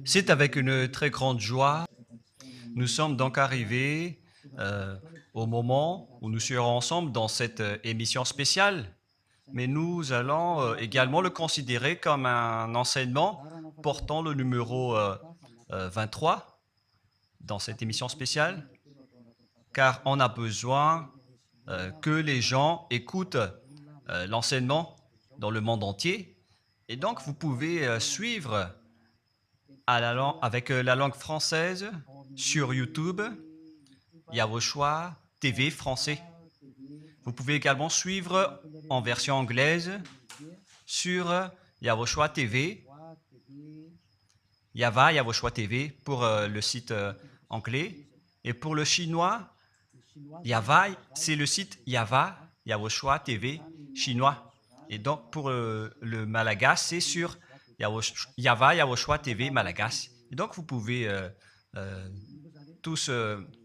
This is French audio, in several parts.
C'est avec une très grande joie. Nous sommes donc arrivés au moment où nous serons ensemble dans cette émission spéciale, mais nous allons également le considérer comme un enseignement portant le numéro 23 dans cette émission spéciale, car on a besoin que les gens écoutent l'enseignement dans le monde entier. Et donc, vous pouvez suivre avec la langue française sur YouTube, Yawoshua TV français. Vous pouvez également suivre en version anglaise sur Yawoshua TV, Yawoshua TV pour le site anglais. Et pour le chinois, Yava, c'est le site Yawoshua TV chinois. Et donc pour le Malagas, c'est sur Yawoshua TV Malagas. Et donc vous pouvez tous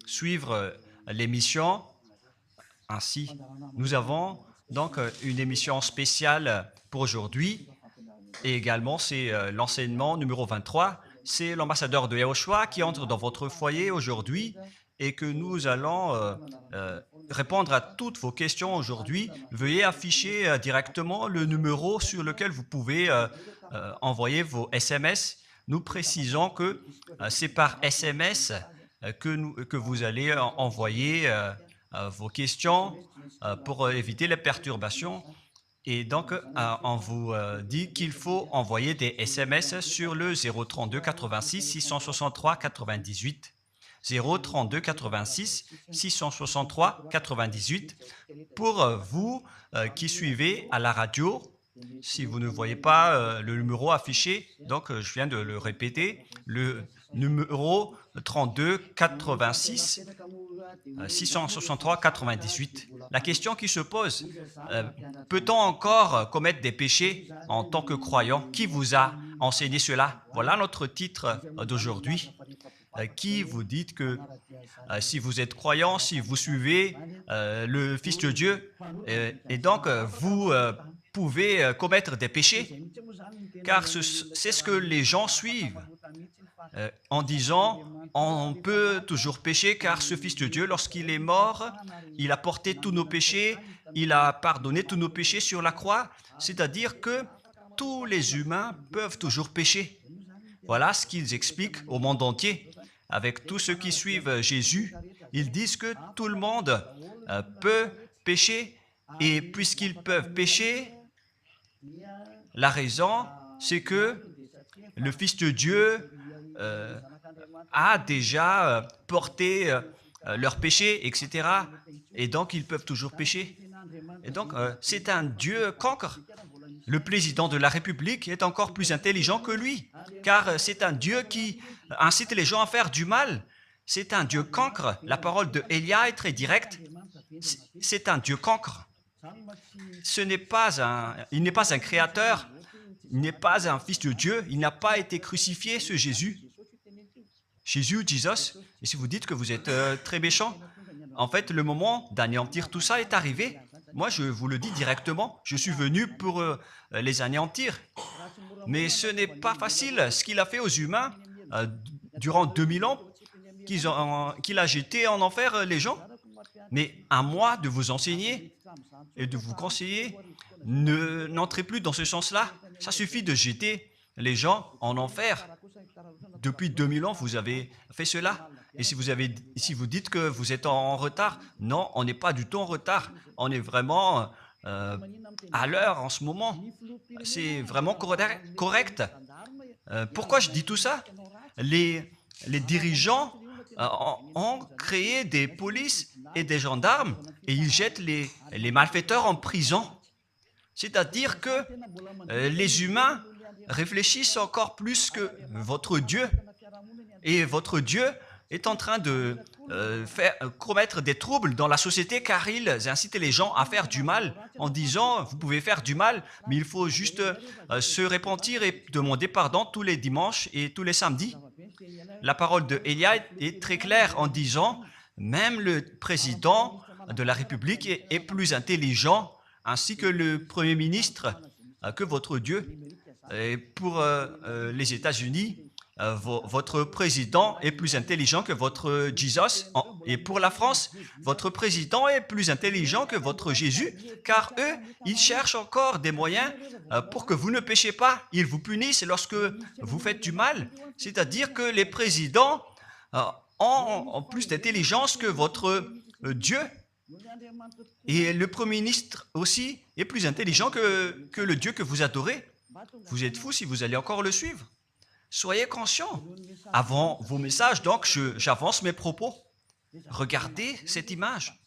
suivre l'émission ainsi. Nous avons donc une émission spéciale pour aujourd'hui et également c'est l'enseignement numéro 23. C'est l'ambassadeur de Yawoshua qui entre dans votre foyer aujourd'hui et que nous allons répondre à toutes vos questions aujourd'hui. Veuillez afficher directement le numéro sur lequel vous pouvez envoyer vos SMS. Nous précisons que c'est par SMS que vous allez envoyer vos questions pour éviter les perturbations. Et donc, on vous dit qu'il faut envoyer des SMS sur le 032 86 663 98. 032 86 663 98 pour vous qui suivez à la radio. Si vous ne voyez pas le numéro affiché, donc je viens de le répéter, le numéro 32 86 663 98. La question qui se pose, peut-on encore commettre des péchés en tant que croyant? Qui vous a enseigné cela? Voilà notre titre d'aujourd'hui. Qui vous dites que si vous êtes croyant, si vous suivez le Fils de Dieu, et donc vous pouvez commettre des péchés, car c'est ce que les gens suivent en disant on peut toujours pécher car ce Fils de Dieu, lorsqu'il est mort, il a porté tous nos péchés, il a pardonné tous nos péchés sur la croix, c'est-à-dire que tous les humains peuvent toujours pécher. Voilà ce qu'ils expliquent au monde entier. Avec tous ceux qui suivent Jésus, ils disent que tout le monde peut pécher et puisqu'ils peuvent pécher, la raison, c'est que le Fils de Dieu a déjà porté leurs péchés, etc. Et donc, ils peuvent toujours pécher. Et donc, c'est un Dieu cancre. Le président de la République est encore plus intelligent que lui, car c'est un Dieu qui incite les gens à faire du mal. C'est un Dieu cancre. La parole de Élia est très directe. C'est un Dieu cancre. Il n'est pas un créateur, il n'est pas un fils de Dieu, il n'a pas été crucifié, ce Jésus. Jesus. Et si vous dites que vous êtes très méchant, en fait, le moment d'anéantir tout ça est arrivé. Moi, je vous le dis directement, je suis venu pour les anéantir. Mais ce n'est pas facile. Ce qu'il a fait aux humains durant 2000 ans, qu'il a jeté en enfer les gens. Mais à moi de vous enseigner et de vous conseiller, n'entrez plus dans ce sens-là. Ça suffit de jeter les gens en enfer. Depuis 2000 ans, vous avez fait cela. Et si vous dites que vous êtes en retard, non, on n'est pas du tout en retard. On est vraiment à l'heure en ce moment. C'est vraiment correct. Pourquoi je dis tout ça? Les dirigeants ont créé des polices et des gendarmes et ils jettent les malfaiteurs en prison. C'est-à-dire que les humains réfléchissent encore plus que votre Dieu. Et votre Dieu est en train de commettre des troubles dans la société car ils incitent les gens à faire du mal en disant vous pouvez faire du mal mais il faut juste se repentir et demander pardon tous les dimanches et tous les samedis. La parole de Élia est très claire en disant même le président de la République est plus intelligent ainsi que le Premier ministre que votre Dieu. Et pour les États-Unis, votre président est plus intelligent que votre Jesus. Et pour la France, votre président est plus intelligent que votre Jésus, car eux, ils cherchent encore des moyens pour que vous ne péchiez pas. Ils vous punissent lorsque vous faites du mal. C'est-à-dire que les présidents ont plus d'intelligence que votre Dieu. Et le Premier ministre aussi est plus intelligent que le Dieu que vous adorez. Vous êtes fou si vous allez encore le suivre. Soyez conscients. Avant vos messages, donc, j'avance mes propos. Regardez cette image.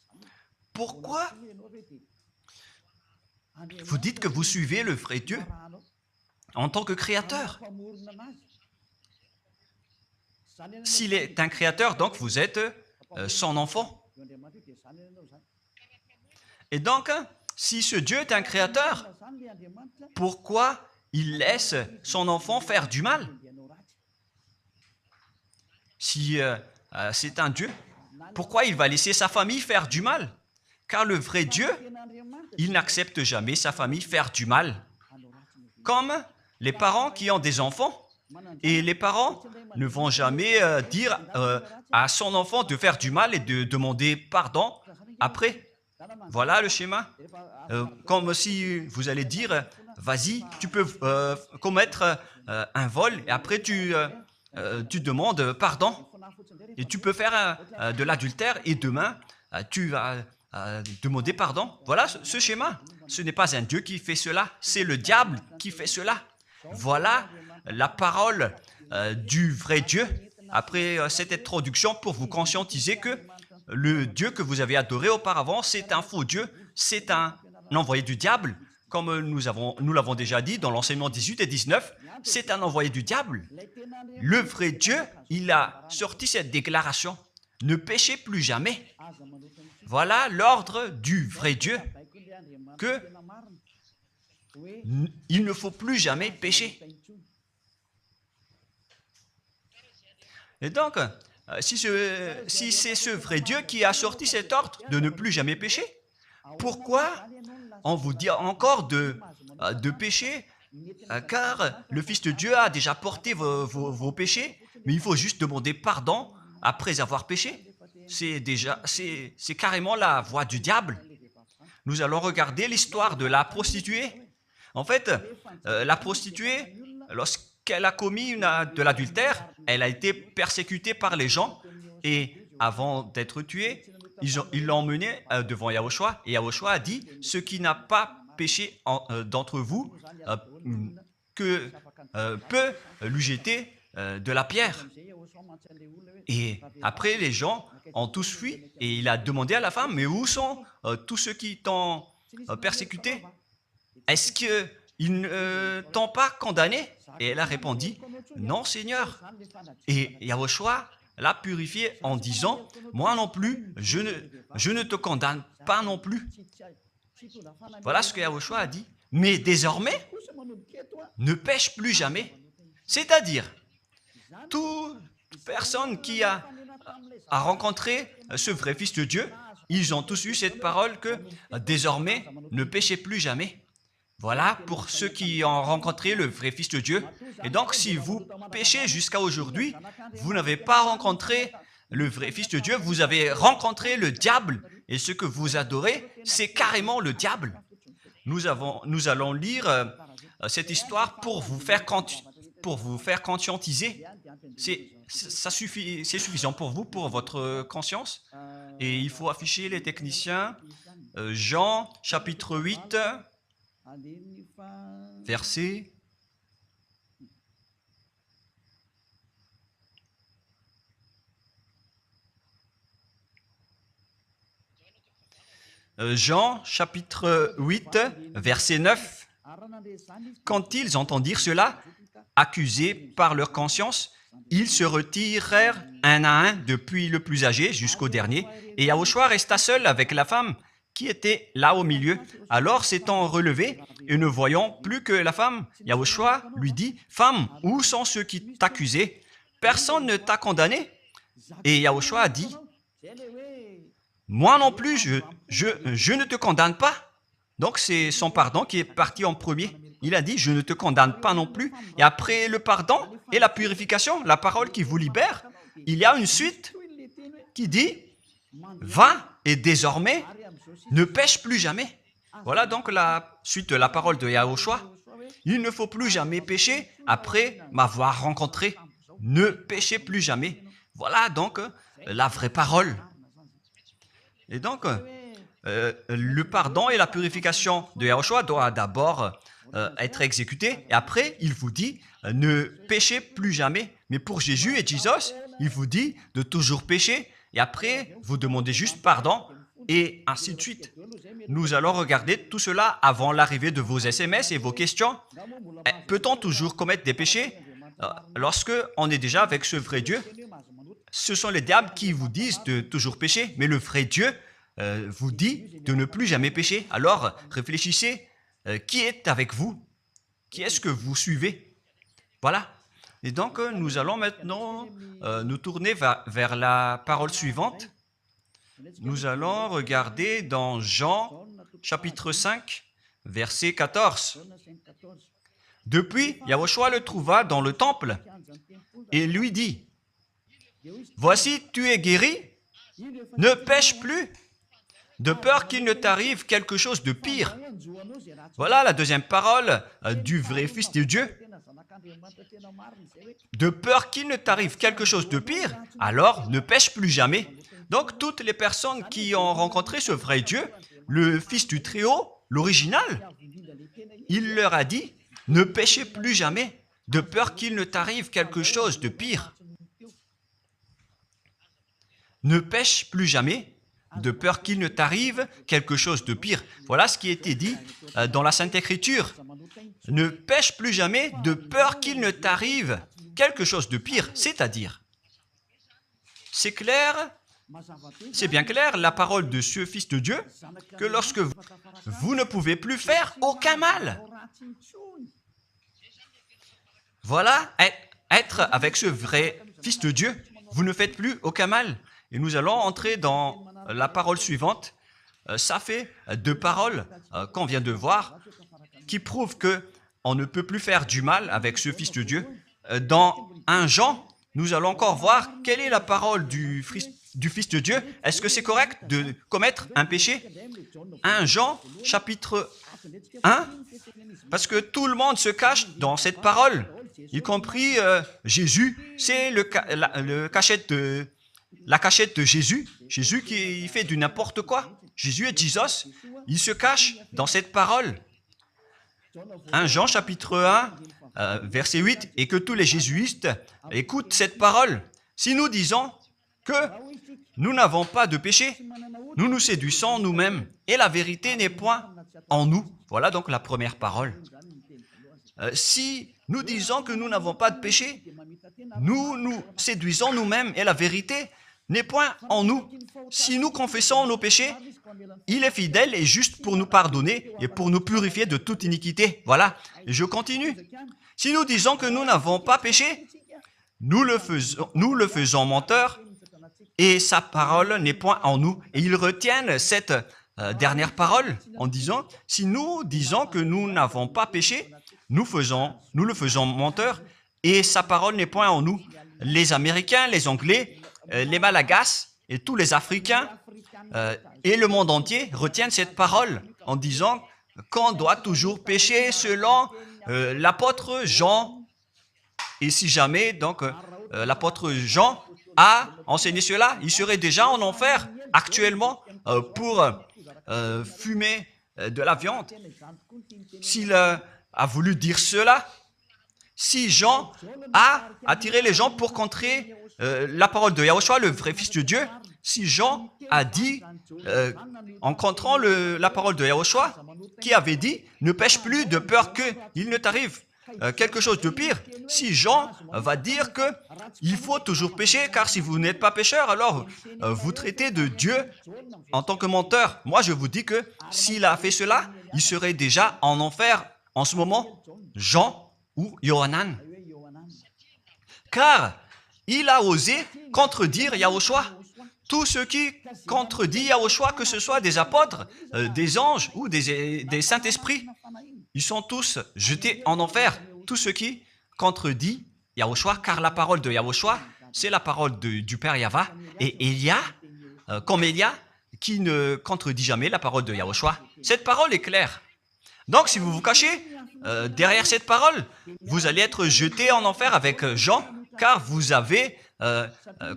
Pourquoi vous dites que vous suivez le vrai Dieu en tant que créateur? S'il est un créateur, donc vous êtes son enfant. Et donc, si ce Dieu est un créateur, pourquoi il laisse son enfant faire du mal? Si c'est un Dieu, pourquoi il va laisser sa famille faire du mal? Car le vrai Dieu, il n'accepte jamais sa famille faire du mal. Comme les parents qui ont des enfants, et les parents ne vont jamais dire à son enfant de faire du mal et de demander pardon après. Voilà le schéma. Comme si vous allez dire, vas-y, tu peux commettre un vol et après tu demandes pardon. Et tu peux faire de l'adultère et demain, tu vas demander pardon. Voilà ce schéma. Ce n'est pas un Dieu qui fait cela, c'est le diable qui fait cela. Voilà la parole du vrai Dieu. Après cette introduction, pour vous conscientiser que le Dieu que vous avez adoré auparavant, c'est un faux Dieu, c'est un envoyé du diable, comme nous l'avons déjà dit dans l'enseignement 18 et 19, c'est un envoyé du diable. Le vrai Dieu, il a sorti cette déclaration, ne péchez plus jamais. Voilà l'ordre du vrai Dieu, que il ne faut plus jamais pécher. Et donc, si c'est ce vrai Dieu qui a sorti cet ordre de ne plus jamais pécher, pourquoi on vous dit encore de pécher? Car le Fils de Dieu a déjà porté vos péchés, mais il faut juste demander pardon après avoir péché. C'est carrément la voie du diable. Nous allons regarder l'histoire de la prostituée. En fait, la prostituée, lorsqu'elle a commis de l'adultère, elle a été persécutée par les gens et avant d'être tuée, ils l'ont emmenée devant Yahushua et Yahushua a dit « Ce qui n'a pas péché d'entre vous peut lui jeter de la pierre. » Et après, les gens ont tous fui et il a demandé à la femme « Mais où sont tous ceux qui t'ont persécuté? Est-ce qu'ils ne t'ont pas condamné ?» Et elle a répondu « Non, Seigneur. » Et Yahushua l'a purifié en disant « Moi non plus, je ne te condamne pas non plus. » Voilà ce que Yahushua a dit. Mais désormais, ne pêche plus jamais. C'est-à-dire, toute personne qui a rencontré ce vrai Fils de Dieu, ils ont tous eu cette parole que désormais, ne péchez plus jamais. Voilà pour ceux qui ont rencontré le vrai Fils de Dieu. Et donc, si vous péchez jusqu'à aujourd'hui, vous n'avez pas rencontré le vrai Fils de Dieu, vous avez rencontré le diable. Et ce que vous adorez, c'est carrément le diable. Nous allons lire cette histoire pour vous faire conscientiser. C'est suffisant pour vous, pour votre conscience. Et il faut afficher les techniciens. Jean, chapitre 8, verset... Jean, chapitre 8, verset 9. Quand ils entendirent cela, accusés par leur conscience, ils se retirèrent un à un depuis le plus âgé jusqu'au dernier, et Yahushua resta seul avec la femme qui était là au milieu. Alors s'étant relevé et ne voyant plus que la femme, Yahushua lui dit, « Femme, où sont ceux qui t'accusaient? Personne ne t'a condamné ?» Et Yahushua a dit, « Moi non plus, je ne te condamne pas. » Donc c'est son pardon qui est parti en premier. il a dit, je ne te condamne pas non plus. Et après le pardon et la purification, la parole qui vous libère, il y a une suite qui dit, va et désormais ne pêche plus jamais. Voilà donc la suite de la parole de Yahushua. Il ne faut plus jamais pécher après m'avoir rencontré. Ne péchez plus jamais. Voilà donc la vraie parole. Et donc, le pardon et la purification de Yahushua doivent d'abord être exécutés. Et après, il vous dit, ne péchez plus jamais. Mais pour Jésus et Jesus, il vous dit de toujours pécher. Et après, vous demandez juste pardon. Et ainsi de suite. Nous allons regarder tout cela avant l'arrivée de vos SMS et vos questions. Peut-on toujours commettre des péchés lorsque on est déjà avec ce vrai Dieu? Ce sont les diables qui vous disent de toujours pécher, mais le vrai Dieu vous dit de ne plus jamais pécher. Alors, réfléchissez, qui est avec vous? Qui est-ce que vous suivez? Voilà. Et donc, nous allons maintenant nous tourner vers la parole suivante. Nous allons regarder dans Jean, chapitre 5, verset 14. Depuis, Yahushua le trouva dans le temple et lui dit, « Voici, tu es guéri, ne pêche plus, de peur qu'il ne t'arrive quelque chose de pire. » Voilà la deuxième parole du vrai Fils de Dieu. De peur qu'il ne t'arrive quelque chose de pire, alors ne pêche plus jamais. Donc, toutes les personnes qui ont rencontré ce vrai Dieu, le Fils du Très-Haut, l'original, il leur a dit, ne péchez plus jamais, de peur qu'il ne t'arrive quelque chose de pire. Ne pêche plus jamais, de peur qu'il ne t'arrive quelque chose de pire. Voilà ce qui a été dit dans la Sainte Écriture. Ne pêche plus jamais, de peur qu'il ne t'arrive quelque chose de pire. C'est-à-dire, c'est clair. C'est bien clair, la parole de ce Fils de Dieu, que lorsque vous ne pouvez plus faire aucun mal. Voilà, être avec ce vrai Fils de Dieu, vous ne faites plus aucun mal. Et nous allons entrer dans la parole suivante. Ça fait deux paroles qu'on vient de voir, qui prouvent qu'on ne peut plus faire du mal avec ce Fils de Dieu. Dans 1 Jean, nous allons encore voir quelle est la parole du Fils de Dieu. Est-ce que c'est correct de commettre un péché? 1 Jean, chapitre 1, parce que tout le monde se cache dans cette parole, y compris Jésus. C'est la cachette de Jésus. Jésus qui fait du n'importe quoi. Jésus et Jesus, ils se cachent dans cette parole. 1 Jean, chapitre 1, verset 8, et que tous les jésuites écoutent cette parole. Si nous disons que nous n'avons pas de péché, nous nous séduisons nous-mêmes et la vérité n'est point en nous. Voilà donc la première parole. Si nous disons que nous n'avons pas de péché, nous nous séduisons nous-mêmes et la vérité n'est point en nous. Si nous confessons nos péchés, il est fidèle et juste pour nous pardonner et pour nous purifier de toute iniquité. Voilà, et je continue. Si nous disons que nous n'avons pas péché, nous le faisons menteur et sa parole n'est point en nous. Et ils retiennent cette dernière parole en disant, si nous disons que nous n'avons pas péché, nous le faisons menteur et sa parole n'est point en nous. Les Américains, les Anglais, les Malagasy et tous les Africains et le monde entier retiennent cette parole en disant qu'on doit toujours pécher selon l'apôtre Jean. Et si jamais donc l'apôtre Jean a enseigné cela, il serait déjà en enfer actuellement pour fumer de la viande. S'il a voulu dire cela, si Jean a attiré les gens pour contrer la parole de Yahushua, le vrai Fils de Dieu, si Jean a dit, en contrant la parole de Yahushua, qui avait dit, ne pêche plus de peur qu'il ne t'arrive quelque chose de pire, si Jean va dire qu'il faut toujours pécher, car si vous n'êtes pas pécheur, alors vous traitez de Dieu en tant que menteur. Moi, je vous dis que s'il a fait cela, il serait déjà en enfer en ce moment, Jean ou Yohanan. Car il a osé contredire Yahushua. Tout ce qui contredit Yahushua, que ce soit des apôtres, des anges ou des saints-esprits, ils sont tous jetés en enfer. Tous ceux qui contredisent Yahushua, car la parole de Yahushua, c'est la parole du Père Yahva. Et Élia, comme Élia, qui ne contredit jamais la parole de Yahushua. Cette parole est claire. Donc, si vous vous cachez derrière cette parole, vous allez être jeté en enfer avec Jean, car vous avez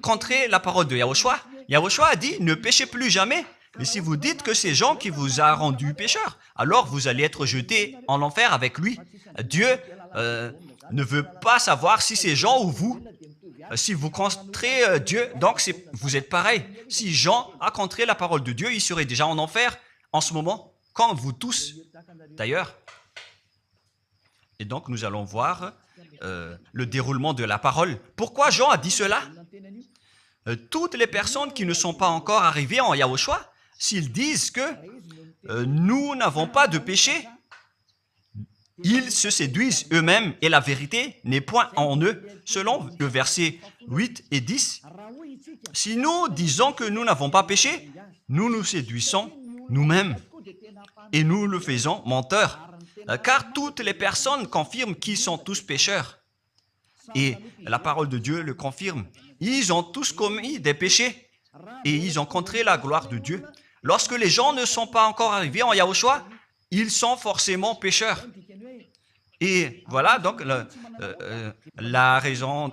contré la parole de Yahushua. Yahushua a dit, ne péchez plus jamais. Mais si vous dites que c'est Jean qui vous a rendu pécheur, alors vous allez être jeté en enfer avec lui. Dieu ne veut pas savoir si c'est Jean ou vous. Si vous contrez Dieu, donc vous êtes pareil. Si Jean a contré la parole de Dieu, il serait déjà en enfer en ce moment, comme vous tous d'ailleurs. Et donc nous allons voir le déroulement de la parole. Pourquoi Jean a dit cela? Toutes les personnes qui ne sont pas encore arrivées en Yahushua, s'ils disent que nous n'avons pas de péché, ils se séduisent eux-mêmes et la vérité n'est point en eux. Selon le verset 8 et 10, si nous disons que nous n'avons pas péché, nous nous séduisons nous-mêmes et nous le faisons menteur. Car toutes les personnes confirment qu'ils sont tous pécheurs. Et la parole de Dieu le confirme. Ils ont tous commis des péchés et ils ont contré la gloire de Dieu. Lorsque les gens ne sont pas encore arrivés en Yahushua, ils sont forcément pécheurs. Et voilà donc la raison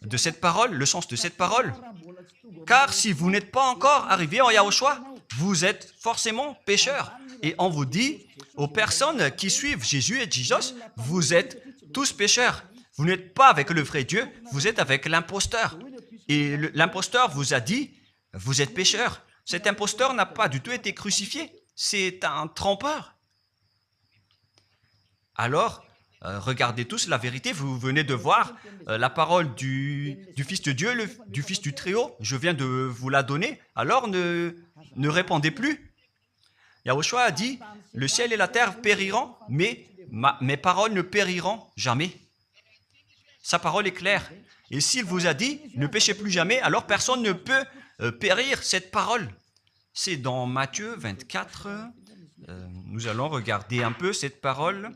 de cette parole, le sens de cette parole. Car si vous n'êtes pas encore arrivé en Yahushua, vous êtes forcément pécheurs. Et on vous dit aux personnes qui suivent Jésus et Jesus, vous êtes tous pécheurs. Vous n'êtes pas avec le vrai Dieu, vous êtes avec l'imposteur. Et l'imposteur vous a dit, vous êtes pécheurs. Cet imposteur n'a pas du tout été crucifié. C'est un trompeur. Alors, regardez tous la vérité. Vous venez de voir la parole du Fils de Dieu, du Fils du Très-Haut. Je viens de vous la donner. Alors, ne répondez plus. Yahushua a dit, le ciel et la terre périront, mais mes paroles ne périront jamais. Sa parole est claire. Et s'il vous a dit, ne péchez plus jamais, alors personne ne peut périr cette parole. C'est dans Matthieu 24. Nous allons regarder un peu cette parole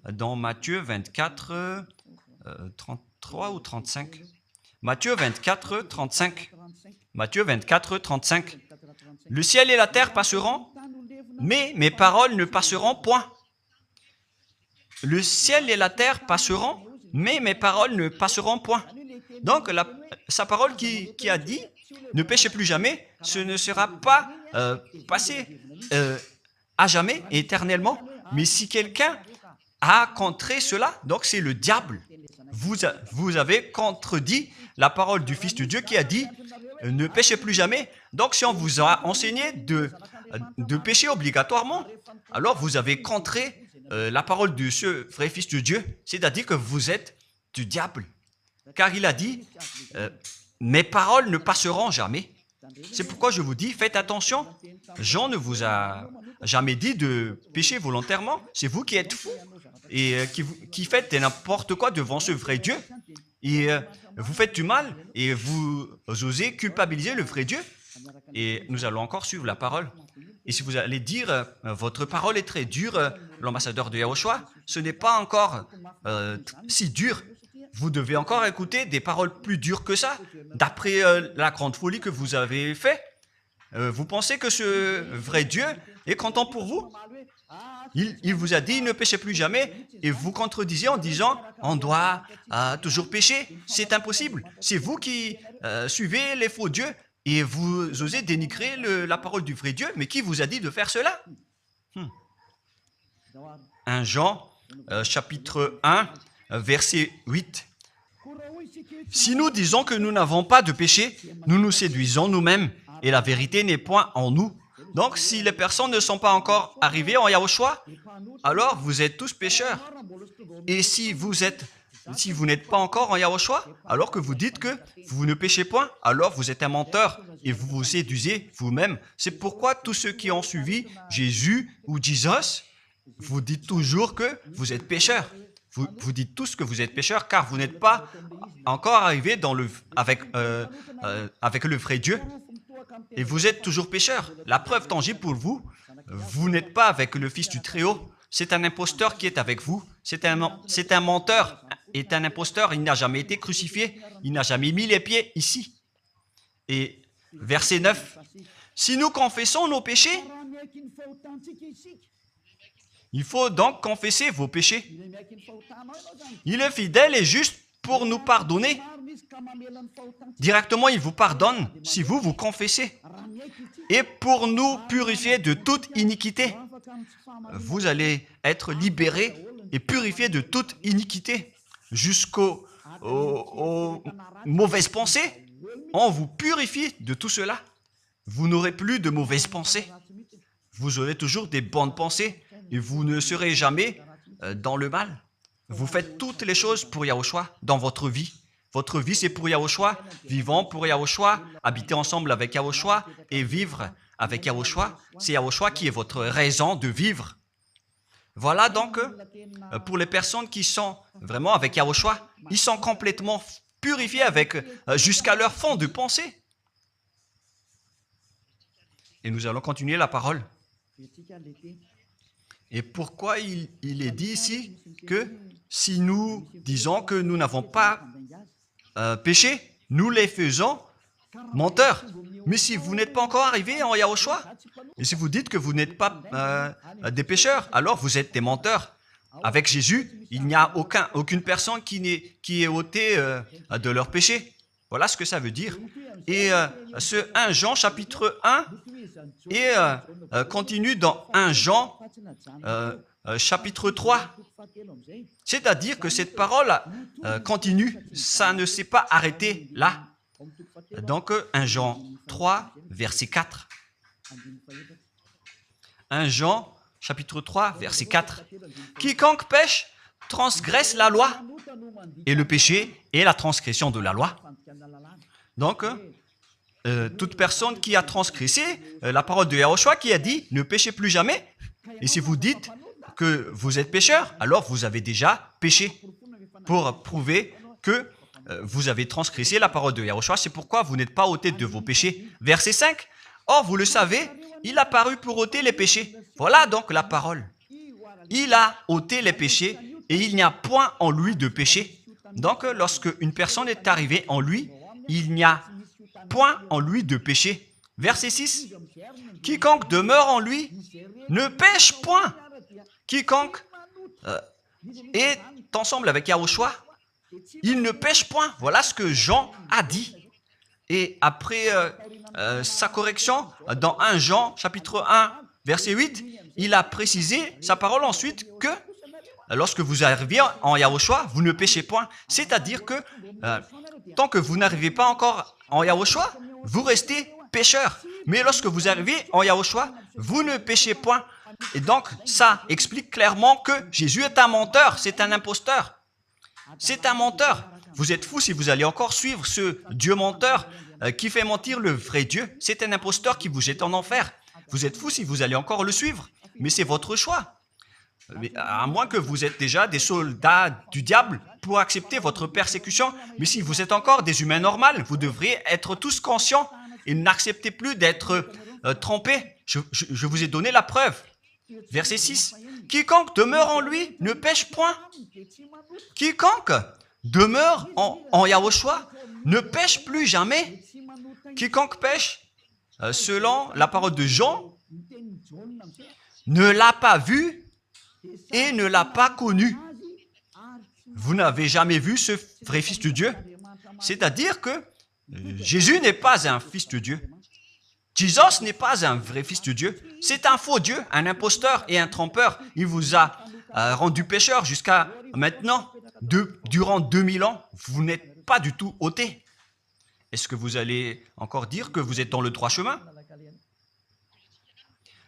dans Matthieu 24, 33 ou 35. Matthieu 24, 35. Matthieu 24, 35. Le ciel et la terre passeront, mais mes paroles ne passeront point. Le ciel et la terre passeront, mais mes paroles ne passeront point. Donc, sa parole qui a dit, ne péchez plus jamais, ce ne sera pas passé à jamais, éternellement. Mais si quelqu'un a contré cela, donc c'est le diable. Vous avez contredit la parole du Fils de Dieu qui a dit, ne péchez plus jamais. Donc, si on vous a enseigné de pécher obligatoirement, alors vous avez contré la parole de ce vrai Fils de Dieu, c'est-à-dire que vous êtes du diable. Car il a dit, mes paroles ne passeront jamais. C'est pourquoi je vous dis, faites attention. Jean ne vous a jamais dit de pécher volontairement. C'est vous qui êtes fous et qui faites n'importe quoi devant ce vrai Dieu. Et vous faites du mal et vous osez culpabiliser le vrai Dieu. Et nous allons encore suivre la parole. Et si vous allez dire, votre parole est très dure, l'ambassadeur de Yahushua, ce n'est pas encore si dur. Vous devez encore écouter des paroles plus dures que ça, d'après la grande folie que vous avez faite. Vous pensez que ce vrai Dieu est content pour vous? Il vous a dit, ne péchez plus jamais, et vous contredisez en disant, on doit toujours pécher. C'est impossible. C'est vous qui suivez les faux dieux, et vous osez dénigrer la parole du vrai Dieu. Mais qui vous a dit de faire cela? 1 Jean, chapitre 1, verset 8. Si nous disons que nous n'avons pas de péché, nous nous séduisons nous-mêmes et la vérité n'est point en nous. Donc, si les personnes ne sont pas encore arrivées en Yahushua, alors vous êtes tous pécheurs. Et si vous n'êtes pas encore en Yahushua, alors que vous dites que vous ne péchez point, alors vous êtes un menteur et vous vous séduisez vous-même. C'est pourquoi tous ceux qui ont suivi Jésus ou Jesus, vous dites toujours que vous êtes pécheurs. Vous dites tous que vous êtes pécheurs car vous n'êtes pas encore arrivés avec le vrai Dieu. Et vous êtes toujours pécheurs. La preuve tangible pour vous, vous n'êtes pas avec le Fils du Très-Haut. c'est un imposteur qui est avec vous. C'est un menteur, est un imposteur. Il n'a jamais été crucifié. Il n'a jamais mis les pieds ici. Et verset 9. Si nous confessons nos péchés, il faut donc confesser vos péchés. Il est fidèle et juste pour nous pardonner. Directement, il vous pardonne si vous vous confessez. Et pour nous purifier de toute iniquité. Vous allez être libérés et purifiés de toute iniquité. Jusqu'aux mauvaises pensées. On vous purifie de tout cela. Vous n'aurez plus de mauvaises pensées. Vous aurez toujours des bonnes pensées. Et vous ne serez jamais dans le mal. Vous faites toutes les choses pour Yahushua dans votre vie. Votre vie, c'est pour Yahushua. Vivons pour Yahushua. Habiter ensemble avec Yahushua et vivre avec Yahushua. C'est Yahushua qui est votre raison de vivre. Voilà donc, pour les personnes qui sont vraiment avec Yahushua, ils sont complètement purifiés jusqu'à leur fond de pensée. Et nous allons continuer la parole. Et pourquoi il est dit ici que si nous disons que nous n'avons pas péché, nous les faisons menteurs. Mais si vous n'êtes pas encore arrivé en Yahushua, et si vous dites que vous n'êtes pas des pécheurs, alors vous êtes des menteurs. Avec Jésus, il n'y a aucune personne qui est ôtée de leur péché. Voilà ce que ça veut dire. Et ce 1 Jean chapitre 1 et continue dans 1 Jean chapitre 3. C'est-à-dire que cette parole continue, ça ne s'est pas arrêté là. Donc 1 Jean 3, verset 4. 1 Jean chapitre 3, verset 4. Quiconque pêche transgresse la loi, et le péché est la transgression de la loi. Donc, toute personne qui a transgressé la parole de Yahushua qui a dit « Ne péchez plus jamais ». Et si vous dites que vous êtes pécheur, alors vous avez déjà péché pour prouver que vous avez transgressé la parole de Yahushua. C'est pourquoi vous n'êtes pas ôté de vos péchés. Verset 5. Or, vous le savez, il a paru pour ôter les péchés. Voilà donc la parole. Il a ôté les péchés et il n'y a point en lui de péché. Donc, lorsque une personne est arrivée en lui, il n'y a point en lui de péché. Verset 6. Quiconque demeure en lui ne pêche point. Quiconque est ensemble avec Yahushua, il ne pêche point. Voilà ce que Jean a dit. Et après sa correction, dans 1 Jean, chapitre 1, verset 8, il a précisé sa parole ensuite que lorsque vous arrivez en Yahushua, vous ne péchez point. C'est-à-dire que tant que vous n'arrivez pas encore en Yahushua, vous restez pécheur. Mais lorsque vous arrivez en Yahushua, vous ne péchez point. Et donc, ça explique clairement que Jésus est un menteur, c'est un imposteur. C'est un menteur. Vous êtes fous si vous allez encore suivre ce Dieu menteur qui fait mentir le vrai Dieu. C'est un imposteur qui vous jette en enfer. Vous êtes fous si vous allez encore le suivre. Mais c'est votre choix. Mais à moins que vous êtes déjà des soldats du diable pour accepter votre persécution. Mais si vous êtes encore des humains normaux, vous devriez être tous conscients et n'acceptez plus d'être trompés. Je vous ai donné la preuve. Verset 6. Quiconque demeure en lui ne pêche point. Quiconque demeure en Yahushua ne pêche plus jamais. Quiconque pêche, selon la parole de Jean, ne l'a pas vu et ne l'a pas connu. Vous n'avez jamais vu ce vrai Fils de Dieu. C'est-à-dire que Jésus n'est pas un Fils de Dieu. Jésus n'est pas un vrai Fils de Dieu. C'est un faux Dieu, un imposteur et un trompeur. Il vous a rendu pécheur jusqu'à maintenant. Durant 2000 ans, vous n'êtes pas du tout ôté. Est-ce que vous allez encore dire que vous êtes dans le droit chemin?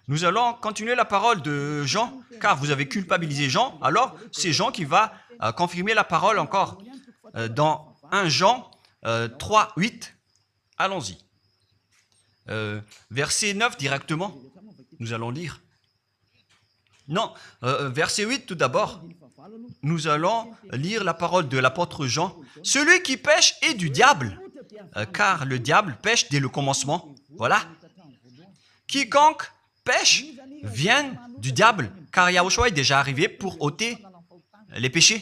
Nous allons continuer la parole de Jean, car vous avez culpabilisé Jean. Alors, c'est Jean qui va confirmer la parole encore. Dans 1 Jean 3, 8, allons-y. Verset 9 directement, nous allons lire. Non, verset 8 tout d'abord. Nous allons lire la parole de l'apôtre Jean. Celui qui pêche est du diable, car le diable pêche dès le commencement. Voilà. Quiconque pêche vient du diable, car Yahushua est déjà arrivé pour ôter les péchés.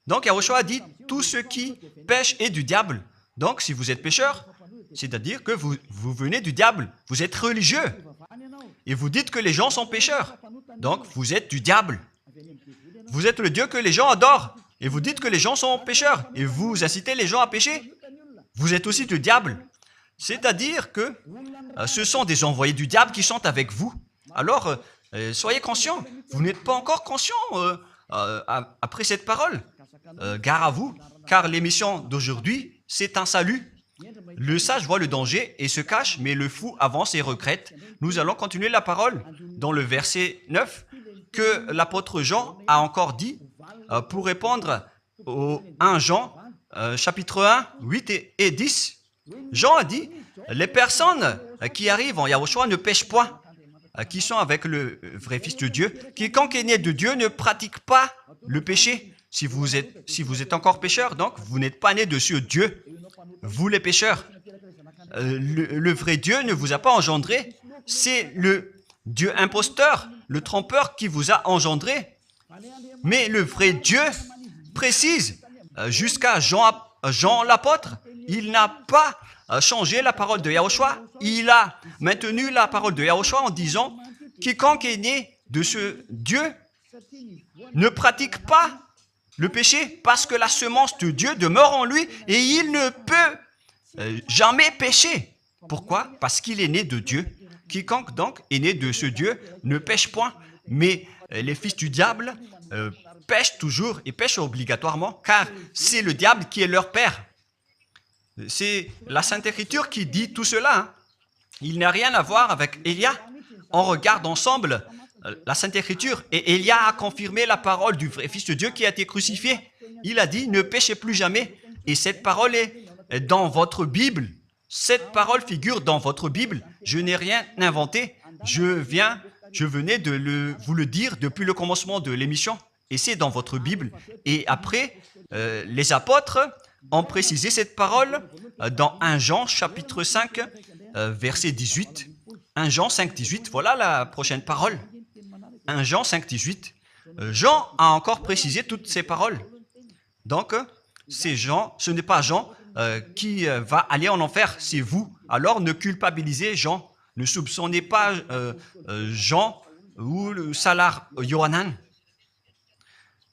Donc Yahushua a dit, tout ce qui pêche est du diable. Donc si vous êtes pécheur, c'est-à-dire que vous venez du diable, vous êtes religieux. Et vous dites que les gens sont pécheurs. Donc vous êtes du diable. Vous êtes le Dieu que les gens adorent. Et vous dites que les gens sont pécheurs. Et vous incitez les gens à pécher. Vous êtes aussi du diable. C'est-à-dire que ce sont des envoyés du diable qui sont avec vous. Alors, soyez conscients. Vous n'êtes pas encore conscients après cette parole. Gare à vous, car l'émission d'aujourd'hui, c'est un salut. Le sage voit le danger et se cache, mais le fou avance et regrette. Nous allons continuer la parole dans le verset 9 que l'apôtre Jean a encore dit pour répondre au 1 Jean, chapitre 1, 8 et 10. Jean a dit, les personnes qui arrivent en Yahushua ne pêchent point, qui sont avec le vrai Fils de Dieu. Quiconque est né de Dieu ne pratique pas le péché. Si vous êtes encore pécheur, donc vous n'êtes pas né de ce Dieu. Vous les pécheurs. Le vrai Dieu ne vous a pas engendré. C'est le Dieu imposteur, le trompeur qui vous a engendré. Mais le vrai Dieu précise, jusqu'à Jean l'apôtre, il n'a pas changé la parole de Yahushua. Il a maintenu la parole de Yahushua en disant, quiconque est né de ce Dieu ne pratique pas le péché parce que la semence de Dieu demeure en lui et il ne peut jamais pécher. Pourquoi? Parce qu'il est né de Dieu. Quiconque donc est né de ce Dieu ne pêche point. Mais les fils du diable pêchent toujours et pêchent obligatoirement car c'est le diable qui est leur père. C'est la Sainte Écriture qui dit tout cela. Hein. Il n'a rien à voir avec Élia. On regarde ensemble la Sainte Écriture et Élia a confirmé la parole du vrai Fils de Dieu qui a été crucifié. Il a dit, ne péchez plus jamais. Et cette parole est dans votre Bible. Cette parole figure dans votre Bible. Je n'ai rien inventé. Je venais de vous le dire depuis le commencement de l'émission. Et c'est dans votre Bible. Et après, les apôtres ont précisé cette parole dans 1 Jean chapitre 5, verset 18. 1 Jean 5, 18, voilà la prochaine parole. 1 Jean 5, 18. Jean a encore précisé toutes ces paroles. Donc, c'est Jean, ce n'est pas Jean qui va aller en enfer, c'est vous. Alors, ne culpabilisez Jean. Ne soupçonnez pas Jean ou le Salar Yohanan.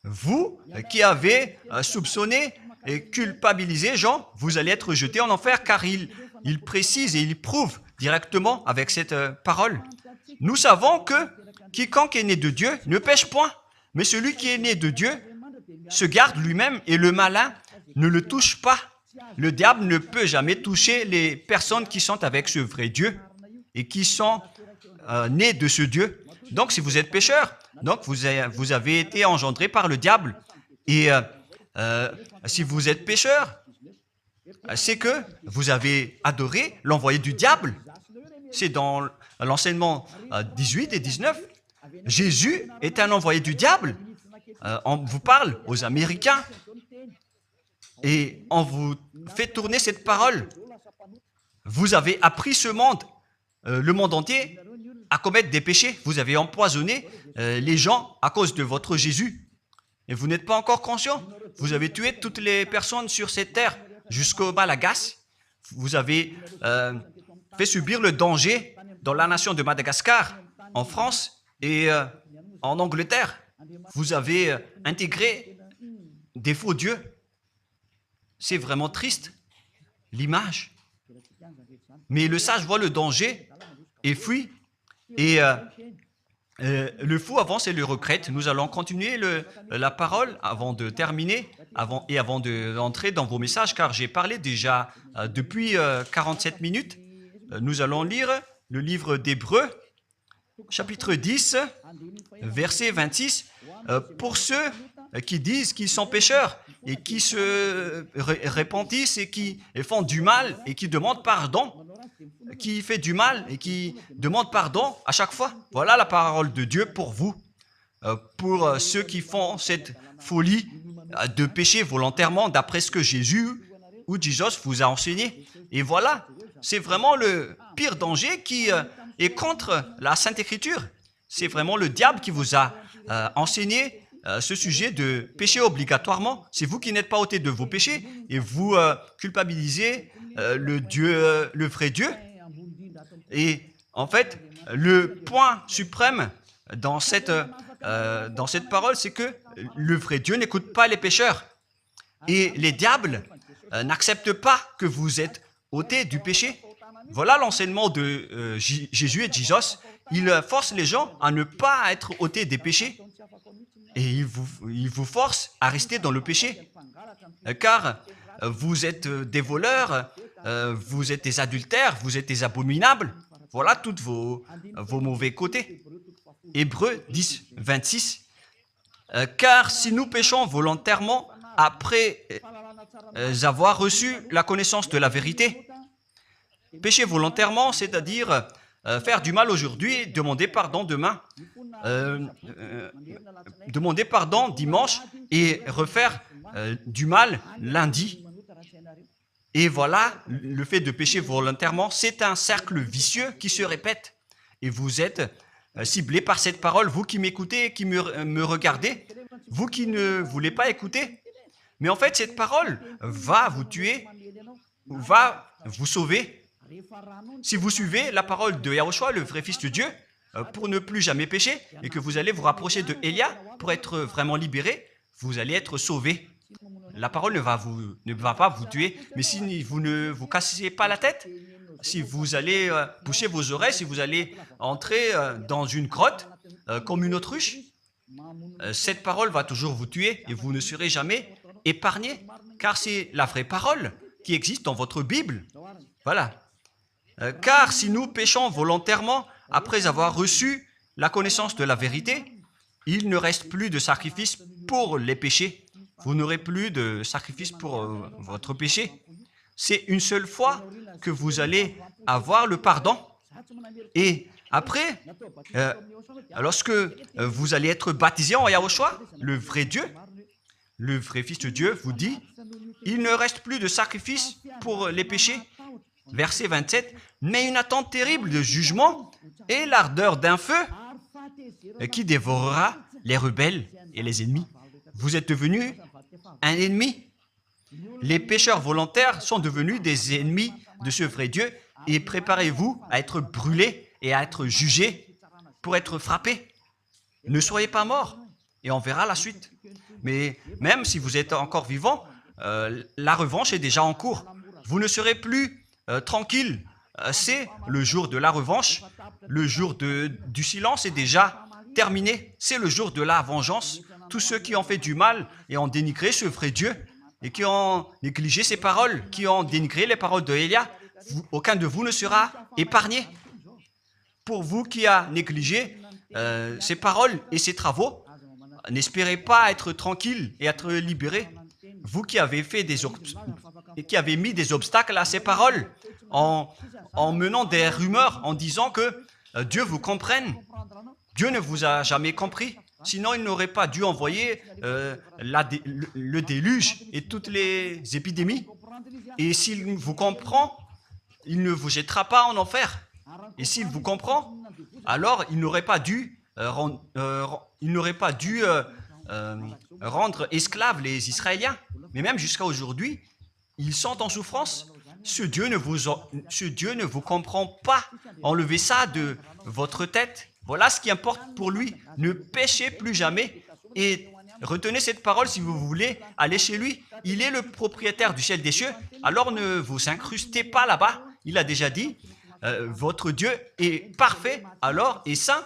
Vous qui avez soupçonné et culpabilisé Jean, vous allez être jeté en enfer car il précise et il prouve directement avec cette parole. Nous savons que quiconque est né de Dieu ne pêche point, mais celui qui est né de Dieu se garde lui-même et le malin ne le touche pas. Le diable ne peut jamais toucher les personnes qui sont avec ce vrai Dieu et qui sont nées de ce Dieu. Donc, si vous êtes pécheur, donc vous avez été engendré par le diable. Et si vous êtes pécheur, c'est que vous avez adoré l'envoyé du diable. C'est dans l'enseignement 18 et 19. Jésus est un envoyé du diable. On vous parle aux Américains et on vous fait tourner cette parole. Vous avez appris ce monde, le monde entier, à commettre des péchés. Vous avez empoisonné les gens à cause de votre Jésus. Et vous n'êtes pas encore conscient. Vous avez tué toutes les personnes sur cette terre jusqu'au Malagasy. Vous avez fait subir le danger dans la nation de Madagascar, en France et en Angleterre. Vous avez intégré des faux dieux. C'est vraiment triste, l'image. Mais le sage voit le danger et fuit. Et le fou avance et le regrette. Nous allons continuer la parole avant de terminer avant d'entrer dans vos messages, car j'ai parlé déjà depuis 47 minutes. Nous allons lire le livre d'Hébreux, chapitre 10, verset 26. Pour ceux qui disent qu'ils sont pécheurs et qui se repentissent et qui font du mal et qui demandent pardon, qui fait du mal et qui demande pardon à chaque fois. Voilà la parole de Dieu pour vous, pour ceux qui font cette folie de pécher volontairement d'après ce que Jésus ou Jesus vous a enseigné. Et voilà, c'est vraiment le pire danger qui est contre la Sainte Écriture. c'est vraiment le diable qui vous a enseigné ce sujet de péché obligatoirement. C'est vous qui n'êtes pas ôté de vos péchés et vous culpabilisez le vrai Dieu. Et en fait, le point suprême dans cette parole, c'est que le vrai Dieu n'écoute pas les pécheurs. Et les diables n'acceptent pas que vous êtes ôtés du péché. Voilà l'enseignement de Jésus et Jesus. Il force les gens à ne pas être ôtés des péchés. Et il vous force à rester dans le péché. Car vous êtes des voleurs, vous êtes des adultères, vous êtes des abominables. Voilà tous vos mauvais côtés. Hébreux 10, 26. Car si nous péchons volontairement après avoir reçu la connaissance de la vérité, pécher volontairement, c'est-à-dire faire du mal aujourd'hui, demander pardon demain, demander pardon dimanche et refaire du mal lundi. Et voilà, le fait de pécher volontairement, c'est un cercle vicieux qui se répète. Et vous êtes ciblé par cette parole, vous qui m'écoutez, qui me regardez, vous qui ne voulez pas écouter. Mais en fait, cette parole va vous tuer, va vous sauver. Si vous suivez la parole de Yahushua, le vrai Fils de Dieu, pour ne plus jamais pécher, et que vous allez vous rapprocher de Élia pour être vraiment libéré, vous allez être sauvé. La parole ne va pas vous tuer, mais si vous ne vous cassez pas la tête, si vous allez boucher vos oreilles, si vous allez entrer dans une grotte comme une autruche, cette parole va toujours vous tuer et vous ne serez jamais épargné, car c'est la vraie parole qui existe dans votre Bible. Voilà. Car si nous péchons volontairement après avoir reçu la connaissance de la vérité, il ne reste plus de sacrifice pour les péchés. Vous n'aurez plus de sacrifice pour votre péché. C'est une seule fois que vous allez avoir le pardon. Et après, lorsque vous allez être baptisé en Yahushua, le vrai Dieu, le vrai Fils de Dieu vous dit, il ne reste plus de sacrifice pour les péchés. Verset 27, mais une attente terrible de jugement et l'ardeur d'un feu qui dévorera les rebelles et les ennemis. Vous êtes devenu un ennemi. Les pécheurs volontaires sont devenus des ennemis de ce vrai Dieu et préparez-vous à être brûlés et à être jugés pour être frappés. Ne soyez pas morts et on verra la suite. Mais même si vous êtes encore vivant, la revanche est déjà en cours. Vous ne serez plus tranquille. C'est le jour de la revanche. Le jour du silence est déjà terminé. C'est le jour de la vengeance. Tous ceux qui ont fait du mal et ont dénigré ce vrai Dieu et qui ont négligé ses paroles, qui ont dénigré les paroles de Élia, aucun de vous ne sera épargné. Pour vous qui avez négligé ses paroles et ses travaux, n'espérez pas être tranquille et être libéré. Vous qui avez mis des obstacles à ces paroles en menant des rumeurs, en disant que Dieu vous comprenne. Dieu ne vous a jamais compris. Sinon, il n'aurait pas dû envoyer le déluge et toutes les épidémies. Et s'il vous comprend, il ne vous jettera pas en enfer. Et s'il vous comprend, alors il n'aurait pas dû rendre esclaves les Israéliens. Mais même jusqu'à aujourd'hui, ils sont en souffrance. Ce Dieu ne vous comprend pas. Enlevez ça de votre tête. Voilà ce qui importe pour lui. Ne péchez plus jamais et retenez cette parole si vous voulez aller chez lui. Il est le propriétaire du ciel et des cieux. Alors ne vous incrustez pas là-bas. Il a déjà dit, votre Dieu est parfait alors et saint.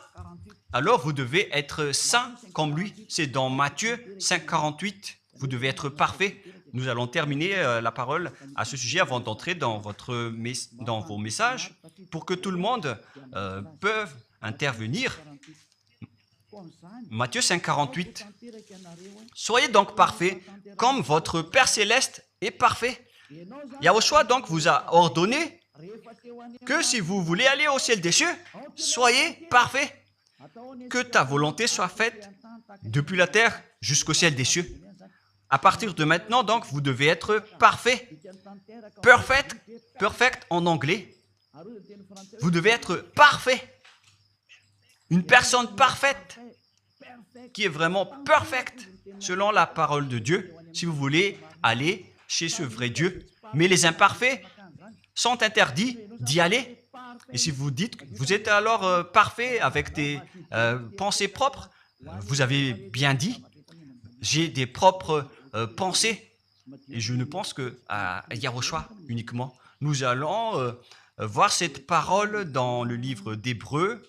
Alors vous devez être saint comme lui. C'est dans Matthieu 5, 48. Vous devez être parfait. Nous allons terminer la parole à ce sujet avant d'entrer dans vos messages pour que tout le monde peut intervenir. Matthieu 5, 48. Soyez donc parfaits comme votre Père Céleste est parfait. Yahushua donc vous a ordonné que si vous voulez aller au ciel des cieux, soyez parfaits. Que ta volonté soit faite depuis la terre jusqu'au ciel des cieux. À partir de maintenant, donc, vous devez être parfait. Perfect en anglais. Vous devez être parfait. une personne parfaite, qui est vraiment parfaite selon la parole de Dieu, si vous voulez aller chez ce vrai Dieu. Mais les imparfaits sont interdits d'y aller. Et si vous dites que vous êtes alors parfait avec des pensées propres, vous avez bien dit, j'ai des propres pensées. Et je ne pense qu'à Yahushua uniquement. Nous allons voir cette parole dans le livre d'Hébreux.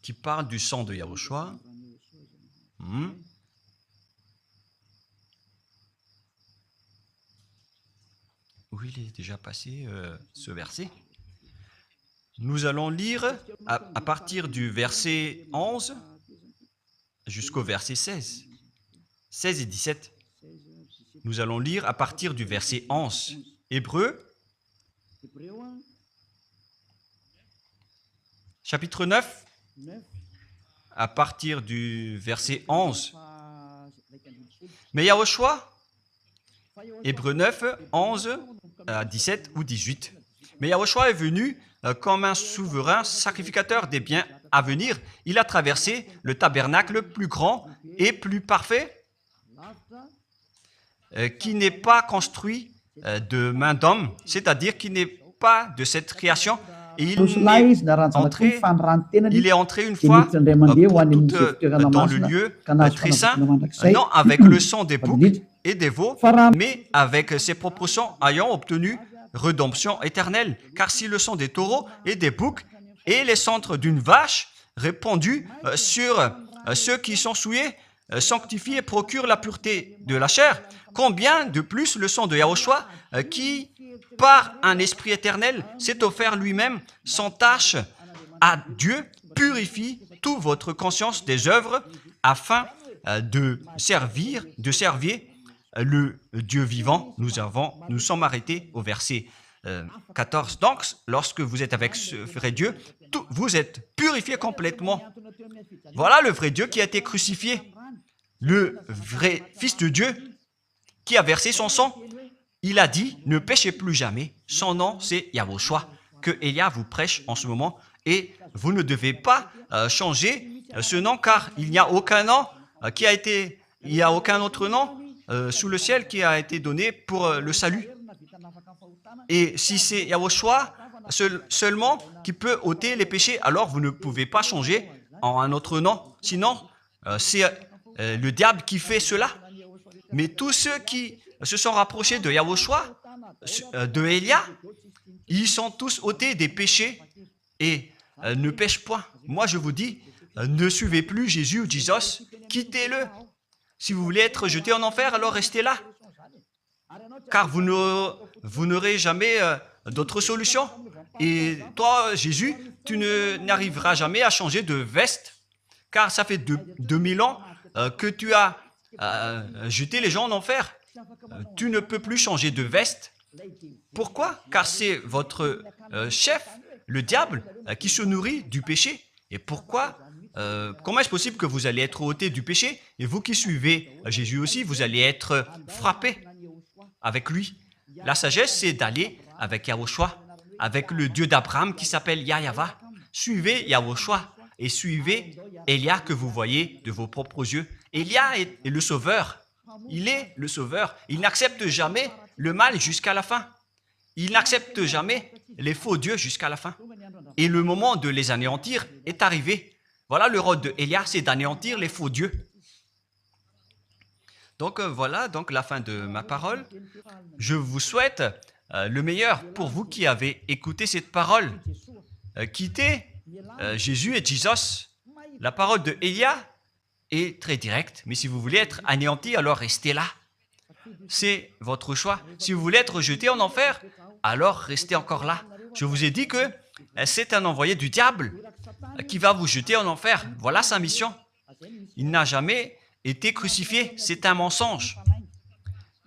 Qui parle du sang de Yahushua. Où il est déjà passé ce verset. Nous allons lire à partir du verset 11 jusqu'au verset 16. 16 et 17. Nous allons lire à partir du verset 11. Hébreux, chapitre 9, à partir du verset 11. Mais Yahushua, Hébreux 9, 11 à 17 ou 18. Mais Yahushua est venu comme un souverain sacrificateur des biens à venir. Il a traversé le tabernacle plus grand et plus parfait, qui n'est pas construit de main d'homme, c'est-à-dire qui n'est pas de cette création. Et il est entré une fois pour toutes dans le lieu très saint, non avec le sang des boucs et des veaux, mais avec ses propres sangs ayant obtenu rédemption éternelle. Car si le sang des taureaux et des boucs et les cendres d'une vache répandus sur ceux qui sont souillés, sanctifient et procurent la pureté de la chair, combien de plus le sang de Yahushua qui, par un esprit éternel, s'est offert lui-même sans tâche à Dieu, purifie toute votre conscience des œuvres afin de servir le Dieu vivant. Nous sommes arrêtés au verset 14. Donc, lorsque vous êtes avec ce vrai Dieu, vous êtes purifiés complètement. Voilà le vrai Dieu qui a été crucifié. Le vrai Fils de Dieu qui a versé son sang. Il a dit, ne péchez plus jamais. Son nom, c'est Yahushua, que Elia vous prêche en ce moment. Et vous ne devez pas changer ce nom, car il n'y a aucun nom il n'y a aucun autre nom sous le ciel qui a été donné pour le salut. Et si c'est Yahushua seulement qui peut ôter les péchés, alors vous ne pouvez pas changer en un autre nom. Sinon, c'est le diable qui fait cela. Mais tous ceux qui se sont rapprochés de Yahushua, de Elia, ils sont tous ôtés des péchés et ne pêchent point. Moi, je vous dis, ne suivez plus Jésus ou Jesus, quittez-le. Si vous voulez être jeté en enfer, alors restez là. Car vous n'aurez jamais d'autre solution. Et toi, Jésus, tu n'arriveras jamais à changer de veste, car ça fait 2000 ans que tu as jeté les gens en enfer. Tu ne peux plus changer de veste. Pourquoi? Car c'est votre chef, le diable, qui se nourrit du péché. Et pourquoi? Comment est-ce possible que vous allez être ôté du péché et vous qui suivez Jésus aussi, vous allez être frappé avec lui? La sagesse, c'est d'aller avec Yahushua, avec le Dieu d'Abraham qui s'appelle Yahva. Suivez Yahushua et suivez Elia que vous voyez de vos propres yeux. Elia est le sauveur. Il est le sauveur. Il n'accepte jamais le mal jusqu'à la fin. Il n'accepte jamais les faux dieux jusqu'à la fin. Et le moment de les anéantir est arrivé. Voilà le rôle de Elia, c'est d'anéantir les faux dieux. Donc voilà donc la fin de ma parole. Je vous souhaite le meilleur pour vous qui avez écouté cette parole. Quittez Jésus et Jesus. La parole de Elia est très directe, mais si vous voulez être anéanti, alors restez là. C'est votre choix. Si vous voulez être jeté en enfer, alors restez encore là. Je vous ai dit que c'est un envoyé du diable qui va vous jeter en enfer. Voilà sa mission. Il n'a jamais été crucifié. C'est un mensonge.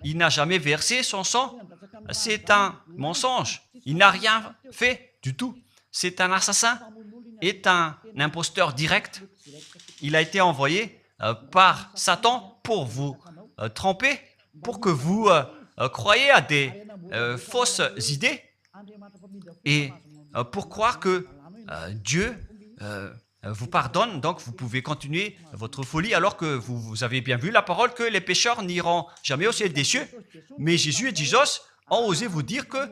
Il n'a jamais versé son sang. C'est un mensonge. Il n'a rien fait du tout. C'est un assassin. Est un imposteur direct. Il a été envoyé par Satan pour vous tromper, pour que vous croyiez à des fausses idées et pour croire que Dieu vous pardonne, donc vous pouvez continuer votre folie alors que vous avez bien vu la parole que les pécheurs n'iront jamais au ciel des cieux. Mais Jésus et Jesus ont osé vous dire que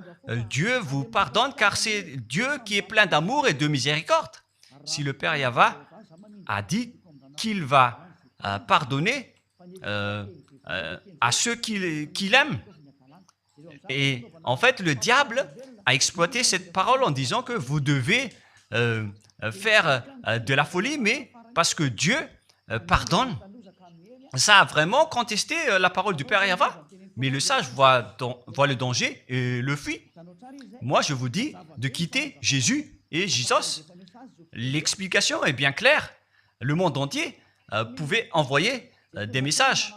Dieu vous pardonne car c'est Dieu qui est plein d'amour et de miséricorde. Si le Père Yahva a dit qu'il va pardonner à ceux qu'il aime. Et en fait, le diable a exploité cette parole en disant que vous devez faire de la folie, mais parce que Dieu pardonne. Ça a vraiment contesté la parole du Père Yahva. Mais le sage voit le danger et le fuit. Moi, je vous dis de quitter Jésus et Jesus. L'explication est bien claire. Le monde entier pouvait envoyer des messages.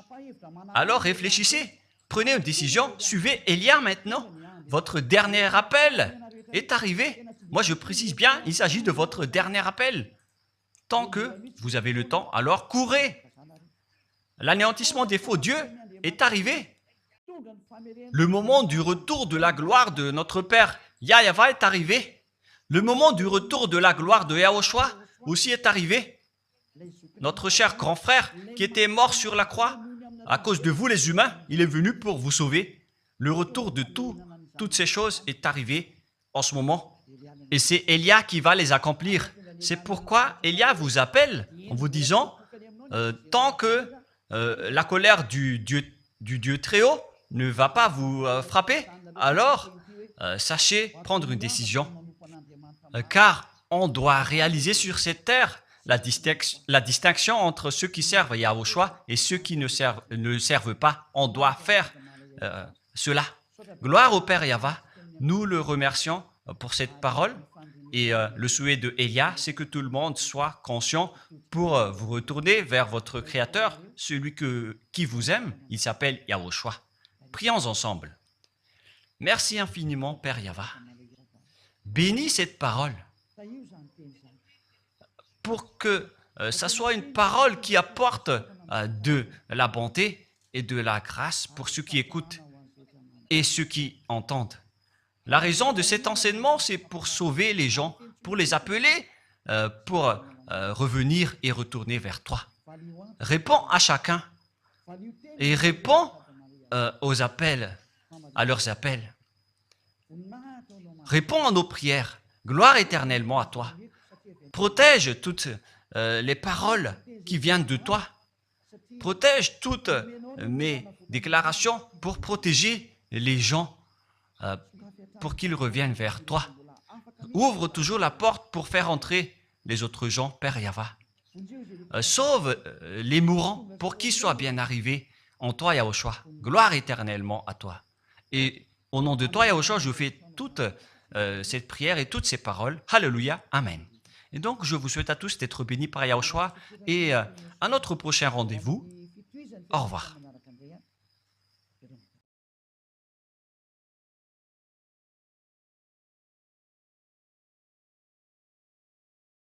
Alors réfléchissez, prenez une décision, suivez Élia maintenant. Votre dernier appel est arrivé. Moi, je précise bien, il s'agit de votre dernier appel. Tant que vous avez le temps, alors courez. L'anéantissement des faux dieux est arrivé. Le moment du retour de la gloire de notre Père Yahva est arrivé. Le moment du retour de la gloire de Yahushua aussi est arrivé. Notre cher grand frère qui était mort sur la croix, à cause de vous les humains, il est venu pour vous sauver. Le retour de toutes ces choses est arrivé en ce moment. Et c'est Élia qui va les accomplir. C'est pourquoi Élia vous appelle en vous disant, tant que la colère du Dieu très haut ne va pas vous frapper, alors sachez prendre une décision. Car on doit réaliser sur cette terre la distinction entre ceux qui servent Yahushua et ceux qui ne servent pas. On doit faire cela. Gloire au Père Yahva. Nous le remercions pour cette parole. Et le souhait de Élia, c'est que tout le monde soit conscient pour vous retourner vers votre Créateur, celui qui vous aime. Il s'appelle Yahushua. Prions ensemble. Merci infiniment, Père Yahva. Bénis cette parole pour que ça soit une parole qui apporte de la bonté et de la grâce pour ceux qui écoutent et ceux qui entendent. La raison de cet enseignement, c'est pour sauver les gens, pour les appeler, pour revenir et retourner vers toi. Réponds à chacun et réponds aux appels, à leurs appels. Réponds à nos prières. Gloire éternellement à toi. Protège toutes les paroles qui viennent de toi. Protège toutes mes déclarations pour protéger les gens, pour qu'ils reviennent vers toi. Ouvre toujours la porte pour faire entrer les autres gens, Père Yahva. Sauve les mourants pour qu'ils soient bien arrivés en toi, Yahushua. Gloire éternellement à toi. Et au nom de toi, Yahushua, je fais toute cette prière et toutes ces paroles. Alléluia. Amen. Et donc, je vous souhaite à tous d'être bénis par Yahushua et à notre prochain rendez-vous. Au revoir.